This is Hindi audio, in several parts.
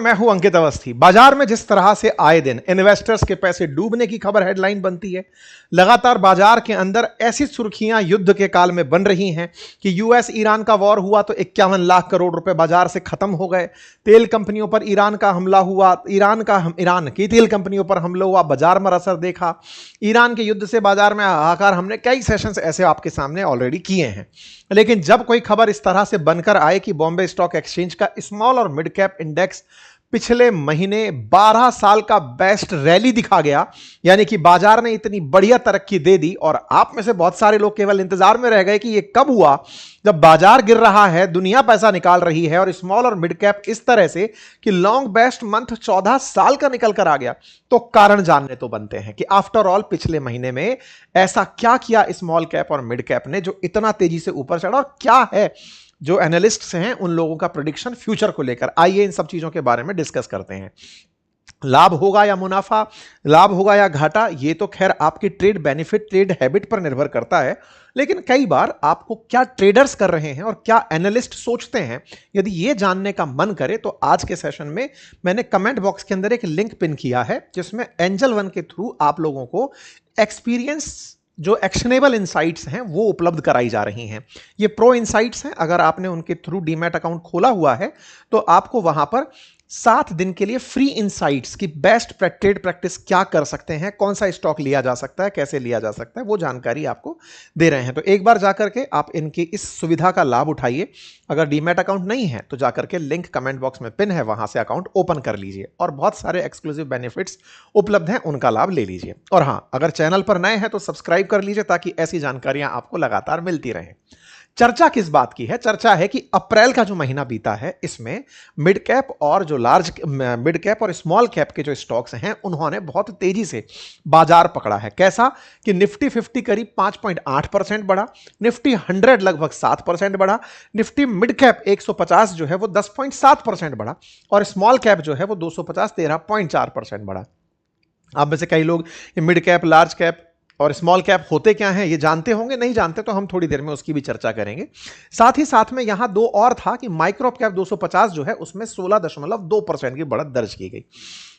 मैं हूं अंकित अवस्थी। बाजार में जिस तरह से आए दिन इन्वेस्टर्स के पैसे डूबने की खबर हेडलाइन बनती है, लगातार बाजार के अंदर ऐसी सुर्खियां युद्ध के काल में बन रही हैं कि यूएस ईरान का वॉर हुआ तो 51 लाख करोड़ रुपए बाजार से खत्म हो गए। तेल कंपनियों पर ईरान का हमला हुआ, ईरान की तेल कंपनियों पर हमला हुआ, बाजार में असर देखा। ईरान के युद्ध से बाजार में हाहाकार हमने कई सेशंस ऐसे आपके सामने ऑलरेडी किए हैं। लेकिन जब कोई खबर इस तरह से बनकर आए कि बॉम्बे स्टॉक एक्सचेंज का स्मॉल और मिड कैप इंडेक्स पिछले महीने 12 साल का बेस्ट रैली दिखा गया, यानी कि बाजार ने इतनी बढ़िया तरक्की दे दी और आप में से बहुत सारे लोग केवल इंतजार में रह गए कि ये कब हुआ जब बाजार गिर रहा है, दुनिया पैसा निकाल रही है और स्मॉल और मिड कैप इस तरह से कि लॉन्ग बेस्ट मंथ 14 साल का निकल कर आ गया। तो कारण जानने तो बनते हैं कि आफ्टर ऑल पिछले महीने में ऐसा क्या किया स्मॉल कैप और मिड कैप ने जो इतना तेजी से ऊपर चढ़ा, और क्या है जो एनालिस्ट्स हैं उन लोगों का प्रेडिक्शन फ्यूचर को लेकर। आइए इन सब चीजों के बारे में डिस्कस करते हैं। लाभ होगा या मुनाफा, लाभ होगा या घाटा, ये तो खैर आपकी ट्रेड बेनिफिट, ट्रेड हैबिट पर निर्भर करता है। लेकिन कई बार आपको क्या ट्रेडर्स कर रहे हैं और क्या एनालिस्ट सोचते हैं, यदि ये जानने का मन करे तो आज के सेशन में मैंने कमेंट बॉक्स के अंदर एक लिंक पिन किया है जिसमें एंजल वन के थ्रू आप लोगों को एक्सपीरियंस जो एक्शनेबल इनसाइट्स हैं वो उपलब्ध कराई जा रही हैं। ये प्रो इनसाइट्स हैं। अगर आपने उनके थ्रू डीमैट अकाउंट खोला हुआ है तो आपको वहां पर 7 दिन के लिए फ्री इनसाइट्स की बेस्ट ट्रेड प्रैक्टिस क्या कर सकते हैं, कौन सा स्टॉक लिया जा सकता है, कैसे लिया जा सकता है, वो जानकारी आपको दे रहे हैं। तो एक बार जाकर के आप इनकी इस सुविधा का लाभ उठाइए। अगर डीमैट अकाउंट नहीं है तो जाकर के लिंक कमेंट बॉक्स में पिन है, वहां से अकाउंट ओपन कर लीजिए और बहुत सारे एक्सक्लूसिव बेनिफिट्स उपलब्ध हैं, उनका लाभ ले लीजिए। और हां, अगर चैनल पर नए हैं तो सब्सक्राइब कर लीजिए ताकि ऐसी जानकारियां आपको लगातार मिलती रहें। चर्चा किस बात की है? चर्चा है कि अप्रैल का जो महीना बीता है इसमें मिड कैप और जो लार्ज मिड कैप और स्मॉल कैप के जो स्टॉक्स हैं उन्होंने बहुत तेजी से बाजार पकड़ा है। कैसा कि निफ्टी 50 करीब 5.8% बढ़ा, निफ्टी 100 लगभग 7% बढ़ा, निफ्टी मिड कैप 150 जो है वो 10.7% बढ़ा और स्मॉल कैप जो है वो 250 13.4% बढ़ा। आप में से कई लोग मिड कैप, लार्ज कैप और स्मॉल कैप होते क्या हैं ये जानते होंगे, नहीं जानते तो हम थोड़ी देर में उसकी भी चर्चा करेंगे। साथ ही साथ में यहां दो और था कि माइक्रो कैप 250 जो है उसमें 16.2% की बढ़त दर्ज की गई।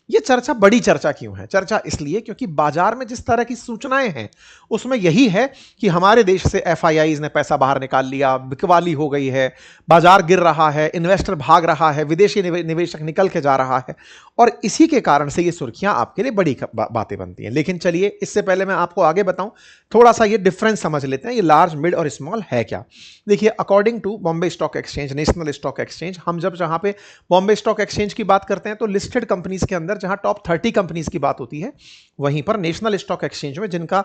ये चर्चा बड़ी चर्चा क्यों है? चर्चा इसलिए क्योंकि बाजार में जिस तरह की सूचनाएं हैं उसमें यही है कि हमारे देश से एफआईआईज ने पैसा बाहर निकाल लिया, बिकवाली हो गई है, बाजार गिर रहा है, इन्वेस्टर भाग रहा है, विदेशी निवेशक निकल के जा रहा है और इसी के कारण से ये सुर्खियां आपके लिए बड़ी बातें बनती हैं। लेकिन चलिए इससे पहले मैं आपको आगे बताऊं, थोड़ा सा ये डिफरेंस समझ लेते हैं, ये लार्ज, मिड और स्मॉल है क्या। देखिए, according to Bombay stock exchange, national stock exchange, हम जहां पे बॉम्बे स्टॉक एक्सचेंज की बात करते हैं तो लिस्टेड कंपनीज के अंदर जहां टॉप 30 कंपनीज की बात होती है, वहीं पर नेशनल स्टॉक एक्सचेंज में जिनका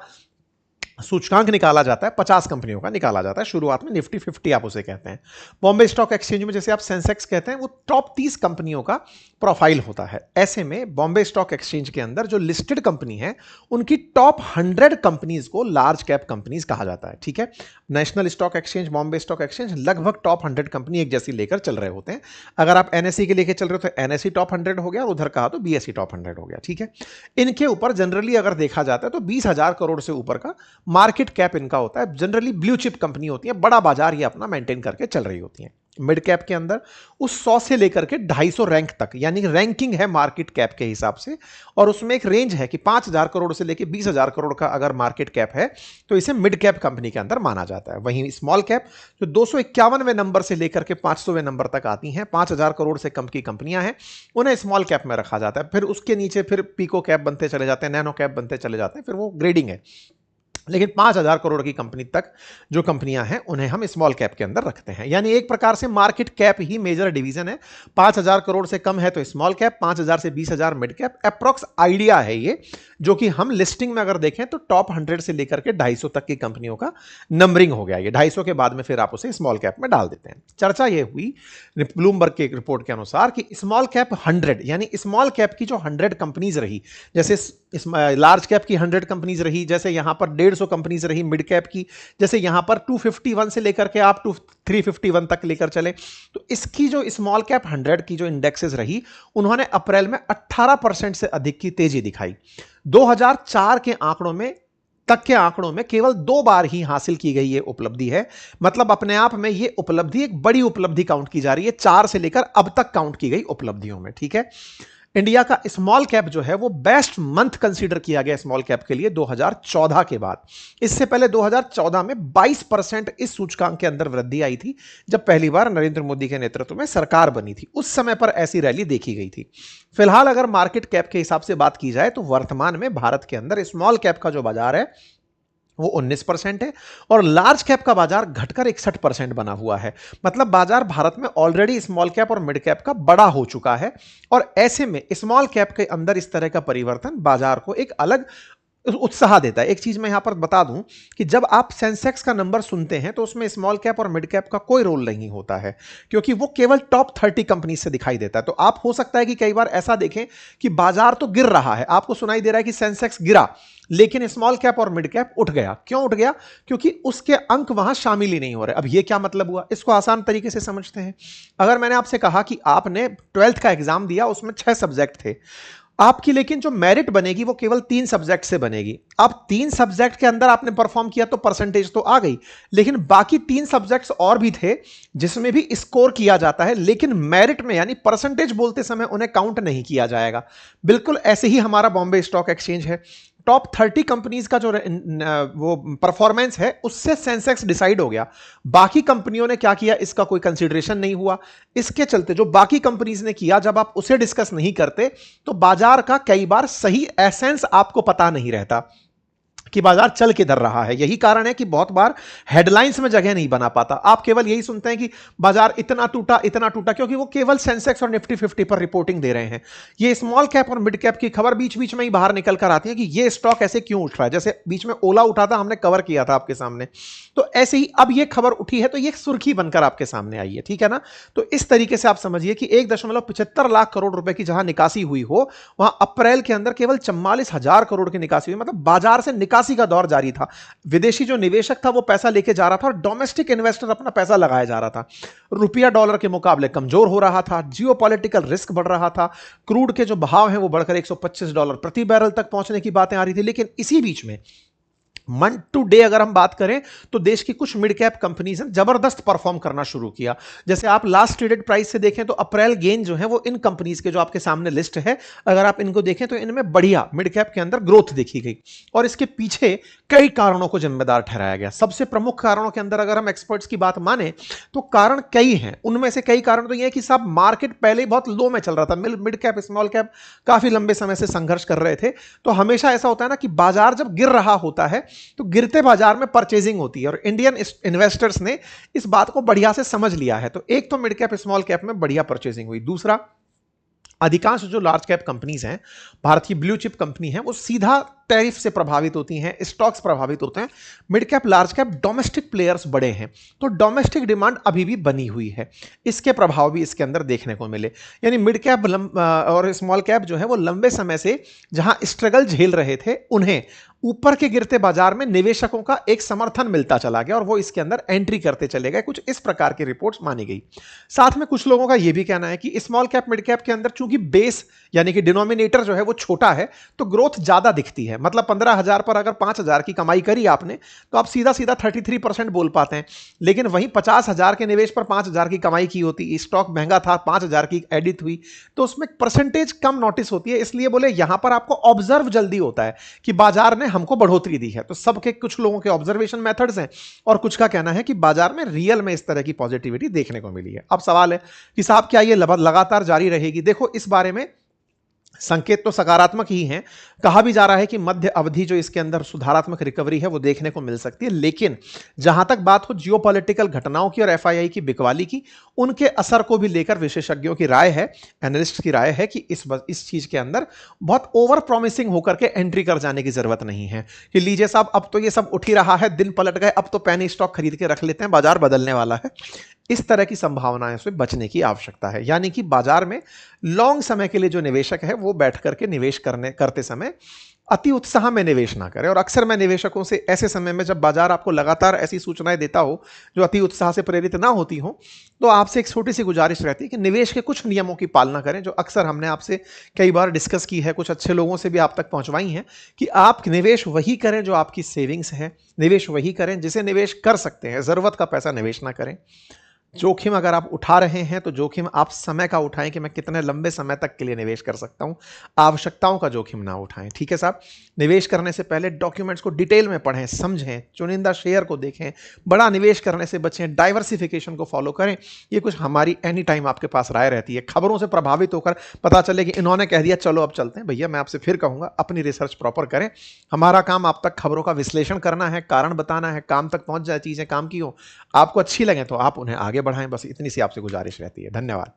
सूचकांक निकाला जाता है 50 कंपनियों का निकाला जाता है। शुरुआत में निफ्टी 50 आप उसे कहते हैं। बॉम्बे स्टॉक एक्सचेंज में जैसे आप सेंसेक्स कहते हैं, वो टॉप 30 कंपनियों का प्रोफाइल होता है। ऐसे में बॉम्बे स्टॉक एक्सचेंज के अंदर जो लिस्टेड कंपनी है उनकी टॉप 100 कंपनीज को लार्ज कैप कंपनीज कहा जाता है। ठीक है, national stock exchange, Bombay stock exchange लगभग टॉप 100 कंपनी एक जैसी लेकर चल रहे होते हैं। अगर आप एनएसई के लेकर चल रहे हो तो एनएसई टॉप 100 हो गया, उधर कहा तो बीएसई टॉप 100 हो गया। ठीक है, इनके ऊपर जनरली अगर देखा जाता है तो 20,000 करोड़ से ऊपर का मार्केट कैप इनका होता है। जनरली ब्लू चिप कंपनी होती है, बड़ा बाजार ये अपना मेंटेन करके चल रही होती है। मिड कैप के अंदर उस 100 से लेकर के 250 रैंक तक, यानी रैंकिंग है मार्केट कैप के हिसाब से, और उसमें एक रेंज है कि 5,000 करोड़ से लेकर 20,000 करोड़ का अगर मार्केट कैप है तो इसे मिड कैप कंपनी के अंदर माना जाता है। वहीं स्मॉल कैप जो 251वें नंबर से लेकर के 500वें नंबर तक आती हैं, 5,000 करोड़ से कम की कंपनियां हैं, उन्हें स्मॉल कैप में रखा जाता है। फिर उसके नीचे फिर पीको कैप बनते चले जाते हैं, नैनो कैप बनते चले जाते हैं, फिर वो ग्रेडिंग है। लेकिन 5,000 करोड़ की कंपनी तक जो कंपनियां हैं उन्हें हम स्मॉल कैप के अंदर रखते हैं। यानी एक प्रकार से मार्केट कैप ही मेजर डिवीजन है। 5,000 करोड़ से कम है तो स्मॉल कैप, 5,000 से 20,000 मिड कैप। अप्रॉक्स आइडिया है ये, जो कि हम लिस्टिंग में अगर देखें तो टॉप 100 से लेकर के 250 तक की कंपनियों का नंबरिंग हो गया। ये 250 के बाद में फिर आप उसे स्मॉल कैप में डाल देते हैं। चर्चा ये हुई ब्लूमबर्ग के एक रिपोर्ट के अनुसार कि स्मॉल कैप 100, यानी स्मॉल कैप की जो 100 कंपनीज रही, जैसे लार्ज कैप की 100 कंपनीज रही, जैसे यहां पर 150 कंपनीज रही मिड कैप की, जैसे यहां पर 251 से लेकर के आप 351 तक लेकर चले, तो इसकी जो स्मॉल कैप 100 की जो इंडेक्सेस रही उन्होंने अप्रैल में 18% से अधिक की तेजी दिखाई। 2004 के आंकड़ों में तक के आंकड़ों में केवल 2 बार ही हासिल की गई ये उपलब्धि है। मतलब अपने आप में ये उपलब्धि एक बड़ी उपलब्धि काउंट की जा रही है 4 से लेकर अब तक काउंट की गई उपलब्धियों में। ठीक है, इंडिया का स्मॉल कैप जो है वो बेस्ट मंथ कंसीडर किया गया स्मॉल कैप के लिए 2014 के बाद। इससे पहले 2014 में 22% इस सूचकांक के अंदर वृद्धि आई थी, जब पहली बार नरेंद्र मोदी के नेतृत्व में सरकार बनी थी। उस समय पर ऐसी रैली देखी गई थी। फिलहाल अगर मार्केट कैप के हिसाब से बात की जाए तो वर्तमान में भारत के अंदर स्मॉल कैप का जो बाजार है वो 19% है और लार्ज कैप का बाजार घटकर 61% बना हुआ है। मतलब बाजार भारत में ऑलरेडी स्मॉल कैप और मिड कैप का बड़ा हो चुका है और ऐसे में स्मॉल कैप के अंदर इस तरह का परिवर्तन बाजार को एक अलग उत्साह देता है। एक चीज मैं यहां पर बता दूं कि जब आप सेंसेक्स का नंबर सुनते हैं तो उसमें स्मॉल कैप और मिड कैप का कोई रोल नहीं होता है, क्योंकि वो केवल टॉप 30 कंपनी से दिखाई देता है। तो आप हो सकता है कि कई बार ऐसा देखें कि बाजार तो गिर रहा है, आपको सुनाई दे रहा है कि सेंसेक्स गिरा, लेकिन स्मॉल कैप और मिड कैप उठ गया। क्यों उठ गया? क्योंकि उसके अंक वहां शामिल ही नहीं हो रहे। अब ये क्या मतलब हुआ, इसको आसान तरीके से समझते हैं। अगर मैंने आपसे कहा कि आपने 12th का एग्जाम दिया, उसमें 6 सब्जेक्ट थे आपकी, लेकिन जो मेरिट बनेगी वो केवल 3 सब्जेक्ट से बनेगी। अब 3 सब्जेक्ट के अंदर आपने परफॉर्म किया तो परसेंटेज तो आ गई, लेकिन बाकी 3 सब्जेक्ट्स और भी थे जिसमें भी स्कोर किया जाता है, लेकिन मेरिट में यानी परसेंटेज बोलते समय उन्हें काउंट नहीं किया जाएगा। बिल्कुल ऐसे ही हमारा बॉम्बे स्टॉक एक्सचेंज है। टॉप 30 कंपनीज का जो वो परफॉर्मेंस है उससे सेंसेक्स डिसाइड हो गया। बाकी कंपनियों ने क्या किया इसका कोई कंसीडरेशन नहीं हुआ। इसके चलते जो बाकी कंपनीज ने किया, जब आप उसे डिस्कस नहीं करते तो बाजार का कई बार सही एसेंस आपको पता नहीं रहता कि बाजार चल किधर रहा है। यही कारण है कि बहुत बार हेडलाइंस में जगह नहीं बना पाता। आप केवल यही सुनते हैं कि बाजार इतना टूटा इतना टूटा, क्योंकि वो केवल सेंसेक्स और निफ्टी 50 पर रिपोर्टिंग दे रहे हैं। ये स्मॉल कैप और मिड कैप की खबर बीच बीच में ही बाहर निकल कर आती है कि ये स्टॉक ऐसे क्यों उठ रहा है। जैसे बीच में ओला उठा था, हमने कवर किया था आपके सामने, तो ऐसे ही अब ये खबर उठी है तो ये सुर्खी बनकर आपके सामने आई है। ठीक है ना? तो इस तरीके से आप समझिए कि 1.75 लाख करोड़ रुपए की जहां निकासी हुई हो, वहां अप्रैल के अंदर केवल 44,000 करोड़ की निकासी हुई। मतलब बाजार से निकासी का दौर जारी था। विदेशी जो निवेशक था वो पैसा लेके जा रहा था और डोमेस्टिक इन्वेस्टर अपना पैसा लगाया जा रहा था। रुपया डॉलर के मुकाबले कमजोर हो रहा था, जियोपॉलिटिकल रिस्क बढ़ रहा था, क्रूड के जो भाव हैं वो बढ़कर $125 प्रति बैरल तक पहुंचने की बातें आ रही थी। लेकिन इसी बीच में मंथ टू डे अगर हम बात करें तो देश की कुछ मिड कैप कंपनीज ने जबरदस्त परफॉर्म करना शुरू किया। जैसे आप लास्ट ट्रेडेड प्राइस से देखें तो अप्रैल गेन जो है वो इन कंपनीज के जो आपके सामने लिस्ट है, अगर आप इनको देखें तो इनमें बढ़िया मिड कैप के अंदर ग्रोथ देखी गई और इसके पीछे कई कारणों को जिम्मेदार ठहराया गया। सबसे प्रमुख कारणों के अंदर अगर हम एक्सपर्ट्स की बात माने तो कारण कई हैं। उनमें से कई कारण तो यह है कि सब मार्केट पहले ही बहुत लो में चल रहा था, मिड कैप स्मॉल कैप काफी लंबे समय से संघर्ष कर रहे थे। तो हमेशा ऐसा होता है ना कि बाजार जब गिर रहा होता है तो गिरते बाजार में परचेजिंग होती है और इंडियन इन्वेस्टर्स ने इस बात को बढ़िया से समझ लिया है। तो एक तो मिड कैप स्मॉल कैप में बढ़िया परचेजिंग हुई। दूसरा, अधिकांश जो लार्ज कैप कंपनीज हैं, भारत की ब्लू चिप कंपनी है, वो सीधा टैरिफ से प्रभावित होती हैं, स्टॉक्स प्रभावित होते हैं। Mid cap large cap domestic players बड़े हैं, तो डोमेस्टिक डिमांड अभी भी बनी हुई है। इसके प्रभाव भी इसके अंदर देखने को मिले। यानी मिड कैप और स्मॉल कैप जो है वो लंबे समय से जहां स्ट्रगल झेल रहे थे, उन्हें ऊपर के गिरते बाजार में निवेशकों का एक समर्थन मिलता चला गया और वो इसके अंदर एंट्री करते चले गए। कुछ इस प्रकार की रिपोर्ट्स मानी गई। साथ में कुछ लोगों का यह भी कहना है कि स्मॉल कैप मिड कैप के अंदर चूंकि बेस यानी कि डिनोमिनेटर जो है वो छोटा है, तो ग्रोथ ज्यादा दिखती है। मतलब 15,000 पर अगर 5,000 की कमाई करी आपने तो आप सीधा सीधा 33% बोल पाते हैं। लेकिन वहीं 50,000 के निवेश पर 5,000 की कमाई की होती, स्टॉक महंगा था, 5,000 की एडिट हुई, तो उसमें परसेंटेज कम नोटिस होती है। इसलिए बोले यहां पर आपको ऑब्जर्व जल्दी होता है कि बाजार ने हमको बढ़ोतरी दी है। तो सबके कुछ लोगों के ऑब्जर्वेशन मेथड्स हैं और कुछ का कहना है कि बाजार में रियल में इस तरह की पॉजिटिविटी देखने को मिली है। अब सवाल है कि साहब क्या ये लगातार जारी रहेगी? देखो, इस बारे में संकेत तो सकारात्मक ही हैं। कहा भी जा रहा है कि मध्य अवधि जो इसके अंदर सुधारात्मक रिकवरी है वो देखने को मिल सकती है। लेकिन जहां तक बात हो जियोपॉलिटिकल घटनाओं की और एफआईआई की बिकवाली की, उनके असर को भी लेकर विशेषज्ञों की राय है, एनालिस्ट की राय है कि इस चीज के अंदर बहुत ओवर प्रॉमिसिंग होकर के एंट्री कर जाने की जरूरत नहीं है कि लीजिए साहब अब तो ये सब उठ ही रहा है, दिन पलट गए, अब तो पैनी स्टॉक खरीद के रख लेते हैं, बाजार बदलने वाला है। इस तरह की संभावनाएं से बचने की आवश्यकता है। यानी कि बाजार में लॉन्ग समय के लिए जो निवेशक है वो बैठ करके निवेश करते समय अति उत्साह में निवेश ना करें। और अक्सर मैं निवेशकों से ऐसे समय में, जब बाजार आपको लगातार ऐसी सूचनाएं देता हो जो अति उत्साह से प्रेरित ना होती हो, तो आपसे एक छोटी सी गुजारिश रहती है कि निवेश के कुछ नियमों की पालना करें, जो अक्सर हमने आपसे कई बार डिस्कस की है, कुछ अच्छे लोगों से भी आप तक पहुंचवाई हैं, कि आप निवेश वही करें जो आपकी सेविंग्स है, निवेश वही करें जिसे निवेश कर सकते हैं, जरूरत का पैसा निवेश ना करें। जोखिम अगर आप उठा रहे हैं तो जोखिम आप समय का उठाएं कि मैं कितने लंबे समय तक के लिए निवेश कर सकता हूं, आवश्यकताओं का जोखिम ना उठाएं। ठीक है साहब। निवेश करने से पहले डॉक्यूमेंट्स को डिटेल में पढ़ें, समझें, चुनिंदा शेयर को देखें, बड़ा निवेश करने से बचें, डाइवर्सिफिकेशन को फॉलो करें। ये कुछ हमारी एनी टाइम आपके पास राय रहती है। खबरों से प्रभावित होकर पता चले कि इन्होंने कह दिया चलो अब चलते हैं, भैया मैं आपसे फिर कहूंगा अपनी रिसर्च प्रॉपर करें। हमारा काम आप तक खबरों का विश्लेषण करना है, कारण बताना है, काम तक पहुंच जाए, चीजें काम की हो, आपको अच्छी लगे तो आप उन्हें आगे बढ़ाएं। बस इतनी सी आपसे गुजारिश रहती है। धन्यवाद।